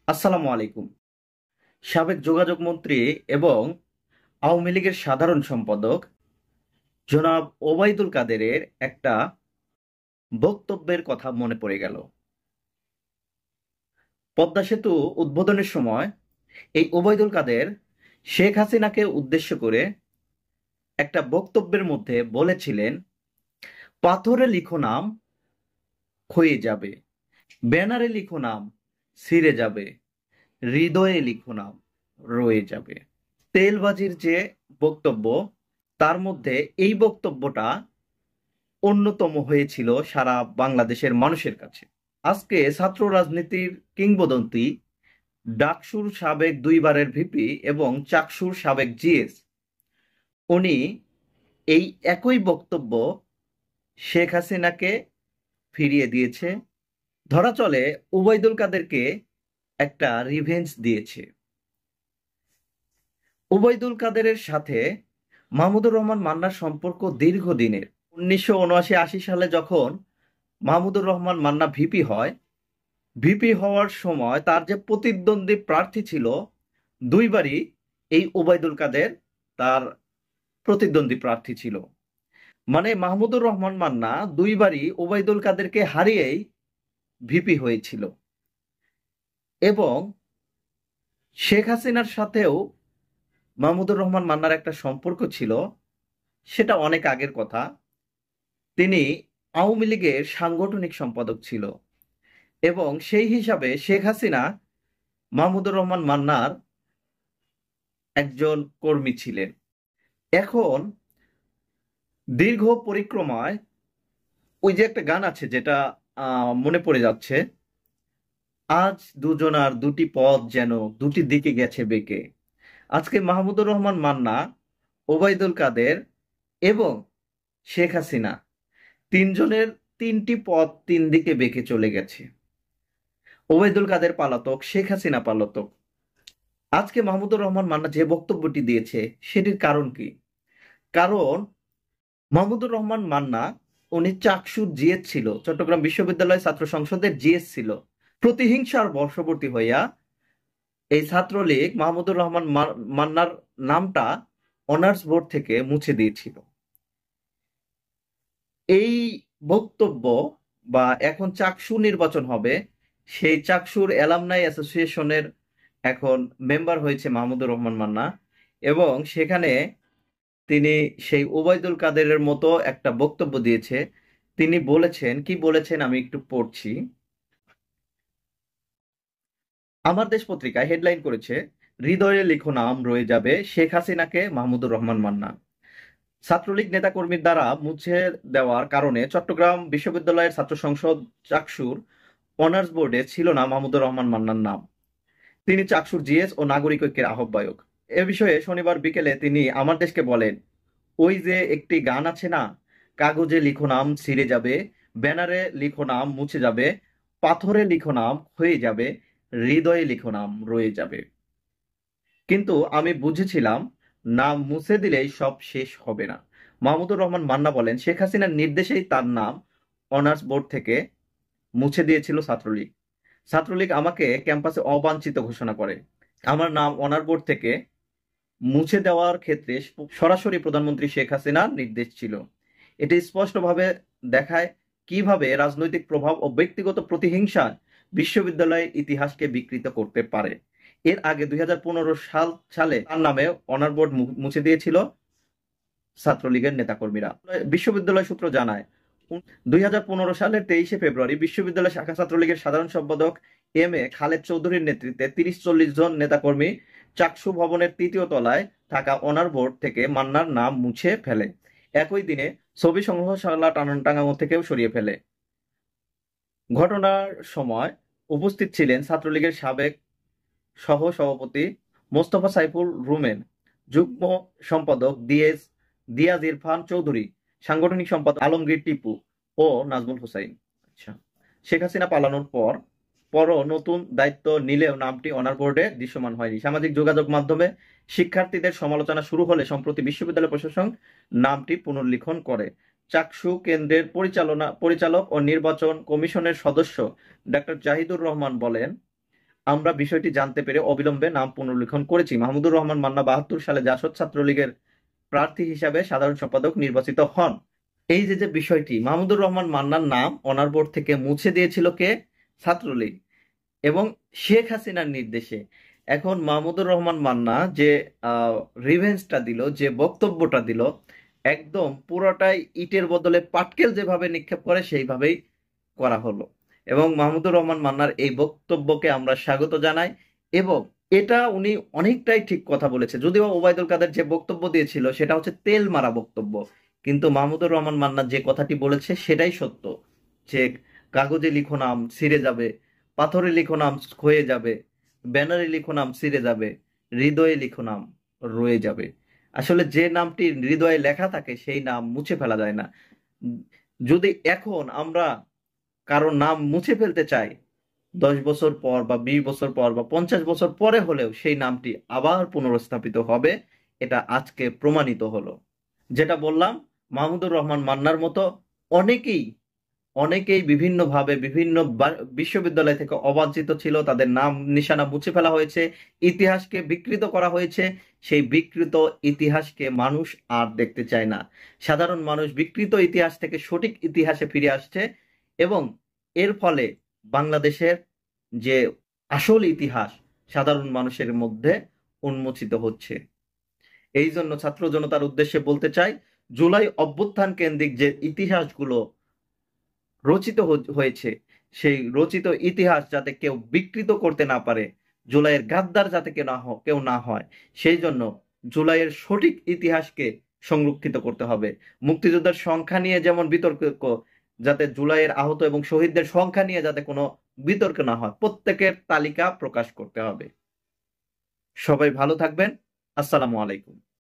আসসালামু আলাইকুম। সাবেক যোগাযোগ মন্ত্রী এবং আওয়ামী লীগের সাধারণ সম্পাদক জনাব ওবায়দুল কাদেরের একটা বক্তব্যের কথা মনে পড়ে গেল। পদ্মা সেতু উদ্বোধনের সময় এই ওবায়দুল কাদের শেখ হাসিনাকে উদ্দেশ্য করে একটা বক্তব্যের মধ্যে বলেছিলেন, পাথরে লিখো নাম ক্ষয়ে যাবে, ব্যানারে লিখো নাম ছিঁড়ে যাবে, হৃদয়ে লিখো নাম রয়ে যাবে। তেলবাজির যে বক্তব্য, তার মধ্যে এই বক্তব্যটা অন্যতম হয়েছিল সারা বাংলাদেশের মানুষের কাছে। আজকে ছাত্র রাজনীতির কিংবদন্তি ডাকসুর সাবেক দুইবারের ভিপি এবং চাকসুর সাবেক জিএস, উনি এই একই বক্তব্য শেখ হাসিনাকে ফিরিয়ে দিয়েছে। ধরা চলে ওবায়দুল কাদেরকে একটা রিভেঞ্জ দিয়েছে। ওবায়দুল কাদেরের সাথে মাহমুদুর রহমান মান্নার সম্পর্ক দীর্ঘদিনের। 1979-80 সালে যখন মাহমুদুর রহমান মান্না ভিপি হয়, ভিপি হওয়ার সময় তার যে প্রতিদ্বন্দ্বী প্রার্থী ছিল, দুইবারই এই ওবায়দুল কাদের তার প্রতিদ্বন্দ্বী প্রার্থী ছিল। মানে মাহমুদুর রহমান মান্না দুইবারই ওবায়দুল কাদেরকে হারিয়েই ভিপি হয়েছিল। এবং শেখ হাসিনার সাথেও মাহমুদুর রহমান মান্নার একটা সম্পর্ক ছিল, সেটা অনেক আগের কথা। তিনি আওয়ামী লীগের সাংগঠনিক সম্পাদক ছিল এবং সেই হিসাবে শেখ হাসিনা মাহমুদুর রহমান মান্নার একজন কর্মী ছিলেন। এখন দীর্ঘ পরিক্রমায় ওই যে একটা গান আছে যেটা মনে পড়ে যাচ্ছে, আজ দুজনার দুটি পথ যেন দুটি দিকে গেছে বেঁকে। আজকে মাহমুদুর রহমান মান্না, ওবায়দুল কাদের এবং শেখ হাসিনা তিনজনের তিনটি পথ তিন দিকে বেঁকে চলে গেছে। ওবায়দুল কাদের পলাতক, শেখ হাসিনা পলাতক। আজকে মাহমুদুর রহমান মান্না যে বক্তব্যটি দিয়েছে সেটির কারণ কি? কারণ মাহমুদুর রহমান মান্না উনি চাকসুর জিএস ছিল, চট্টগ্রাম বিশ্ববিদ্যালয় ছাত্র সংসদের জিএস ছিল। প্রতিহিংসার বশবর্তী হইয়া এই ছাত্রলীগ মাহমুদুর রহমান মান্নার নামটা অনার্স বোর্ড থেকে মুছে দিয়েছিল। এই বক্তব্য বা এখন চাকসু নির্বাচন হবে, সেই চাকসুর অ্যালামনাই অ্যাসোসিয়েশনের এখন মেম্বার হয়েছে মাহমুদুর রহমান মান্না এবং সেখানে তিনি সেই ওবায়দুল কাদেরের মতো একটা বক্তব্য দিয়েছে। তিনি বলেছেন, কি বলেছেন আমি একটু পড়ছি। আমার দেশ পত্রিকায় হেডলাইন করেছে, হৃদয়ে লিখো নাম রয়ে যাবে শেখ হাসিনাকে মাহমুদুর রহমান মান্না। ছাত্রলীগ নেতাকর্মীর দ্বারা মুছে দেওয়ার কারণে চট্টগ্রাম বিশ্ববিদ্যালয়ের ছাত্র সংসদ চাকসুর অনার্স বোর্ডে ছিল না মাহমুদুর রহমান মান্নার নাম। তিনি চাকসুর জিএস ও নাগরিক ঐক্যের আহ্বায়ক। এ বিষয়ে শনিবার বিকেলে তিনি আমার দেশকে বলেন, ওই যে একটি গান আছে না, কাগজে লিখো নাম ছিঁড়ে যাবে, ব্যানারে লিখো নাম মুছে যাবে, পাথরে লিখো নাম ক্ষয়ে যাবে, হৃদয়ে লিখো নাম রয়ে যাবে। কিন্তু আমি বুঝেছিলাম নাম মুছে দিলেই সব শেষ হবে না। মাহমুদুর রহমান মান্না বলেন, শেখ হাসিনার নির্দেশেই তার নাম অনার্স বোর্ড থেকে মুছে দিয়েছিল ছাত্রলীগ। ছাত্রলীগ আমাকে ক্যাম্পাসে অবাঞ্ছিত ঘোষণা করে। আমার নাম অনার বোর্ড থেকে মুছে দেওয়ার ক্ষেত্রে সরাসরি প্রধানমন্ত্রী শেখ হাসিনার নির্দেশ ছিল। এটি স্পষ্টভাবে দেখায় কিভাবে রাজনৈতিক প্রভাব ও ব্যক্তিগত প্রতিহিংসা বিশ্ববিদ্যালয়ের ইতিহাসকে বিকৃত করতে পারে। এর আগে 2015 সালে তার নামে অনার বোর্ড মুছে দিয়েছিল ছাত্রলীগের নেতাকর্মীরা। বিশ্ববিদ্যালয় সূত্র জানায়, 2015 সালের 23শে ফেব্রুয়ারি বিশ্ববিদ্যালয় শাখা ছাত্রলীগের সাধারণ সম্পাদক এম এ খালেদ চৌধুরীর নেতৃত্বে 30-40 জন নেতাকর্মী চাকসু ভবনের 3য় তলায় থাকা অনার বোর্ড থেকে মান্নার নাম মুছে ফেলে। একই দিনে ছবি সংগ্রহশালা টাঙ্গানো থেকেও সরিয়ে ফেলে। ঘটনার সময় উপস্থিত ছিলেন ছাত্রলীগের সাবেক সহ সভাপতি মোস্তফা সাইফুল রুমেন, যুগ্ম সম্পাদক দিয়াজ ইরফান চৌধুরী, সাংগঠনিক সম্পাদক আলমগীর টিপু ও নাজমুল হোসাইন। আচ্ছা, শেখ হাসিনা পালানোর পরও নতুন দায়িত্ব নিলেও নামটি অনার বোর্ডে দৃশ্যমান হয়নি। সামাজিক যোগাযোগ মাধ্যমে শিক্ষার্থীদের সমালোচনা শুরু হলে সম্প্রতি বিশ্ববিদ্যালয় প্রশাসন নামটি পুনর্লিখন করে। চাকসু কেন্দ্রের পরিচালক ও নির্বাচন কমিশনের সদস্য ডাক্তার জাহিদুর রহমান বলেন, আমরা বিষয়টি জানতে পেরে অবিলম্বে নাম পুনর্লিখন করেছি। মাহমুদুর রহমান মান্না ৭২ সালে জাসদ ছাত্রলীগের প্রার্থী হিসাবে সাধারণ সম্পাদক নির্বাচিত হন। এই যে বিষয়টি, মাহমুদুর রহমান মান্নার নাম অনার বোর্ড থেকে মুছে দিয়েছিল কে? ছাত্রলীগ, এবং শেখ হাসিনার নির্দেশে। এখন মাহমুদুর রহমান মান্না যে রিভেঞ্জটা দিল, যে বক্তব্যটা দিল, একদম পুরোটাই ইটের বদলে পাটকেল যেভাবে নিক্ষেপ করে সেইভাবেই করা হলো। এবং মাহমুদুর রহমান মান্নার এই বক্তব্যকে আমরা স্বাগত জানাই, এবং এটা উনি অনেকটাই ঠিক কথা বলেছে। যদিও ওবায়দুল কাদের যে বক্তব্য দিয়েছিল সেটা হচ্ছে তেল মারা বক্তব্য, কিন্তু মাহমুদুর রহমান মান্না যে কথাটি বলেছে সেটাই সত্য, যে কাগজে লিখো নাম ছিঁড়ে যাবে, পাথরে লিখো নাম ক্ষয়ে যাবে, ব্যানারে লিখো নাম ছিঁড়ে যাবে, হৃদয়ে লিখো নাম রয়ে যাবে। আসলে যে নামটি হৃদয়ে লেখা থাকে সেই নাম মুছে ফেলা যায় না। যদি এখন আমরা কারো নাম মুছে ফেলতে চাই, 10 বছর পর বা 20 বছর পর বা 50 বছর পরে হলেও সেই নামটি আবার পুনরস্থাপিত হবে। এটা আজকে প্রমাণিত হলো। যেটা বললাম, মাহমুদুর রহমান মান্নার মতো অনেকেই অনেকেই বিভিন্নভাবে বিভিন্ন বিশ্ববিদ্যালয় থেকে অবাঞ্ছিত ছিল, তাদের নাম নিশানা মুছে ফেলা হয়েছে, ইতিহাসকে বিকৃত করা হয়েছে। সেই বিকৃত ইতিহাসকে মানুষ আর দেখতে চায় না। সাধারণ মানুষ বিকৃত ইতিহাস থেকে সঠিক ইতিহাসে ফিরে আসছে, এবং এর ফলে বাংলাদেশের যে আসল ইতিহাস সাধারণ মানুষের মধ্যে উন্মোচিত হচ্ছে। এই জন্য ছাত্র জনতার উদ্দেশ্যে বলতে চাই, জুলাই অভ্যুত্থান কেন্দ্রিক যে ইতিহাসগুলো রচিত হয়েছে, সেই রচিত ইতিহাস যাতে কেউ বিকৃত করতে না পারে, জুলাইয়ের গাদ্দার যাতে কেউ না হয়, সেই জন্য জুলাইয়ের সঠিক ইতিহাসকে সংরক্ষিত করতে হবে। মুক্তিযোদ্ধার সংখ্যা নিয়ে যেমন বিতর্ক, যাতে জুলাইয়ের আহত এবং শহীদদের সংখ্যা নিয়ে যাতে কোনো বিতর্ক না হয়, প্রত্যেকের তালিকা প্রকাশ করতে হবে। সবাই ভালো থাকবেন। আসসালামু আলাইকুম।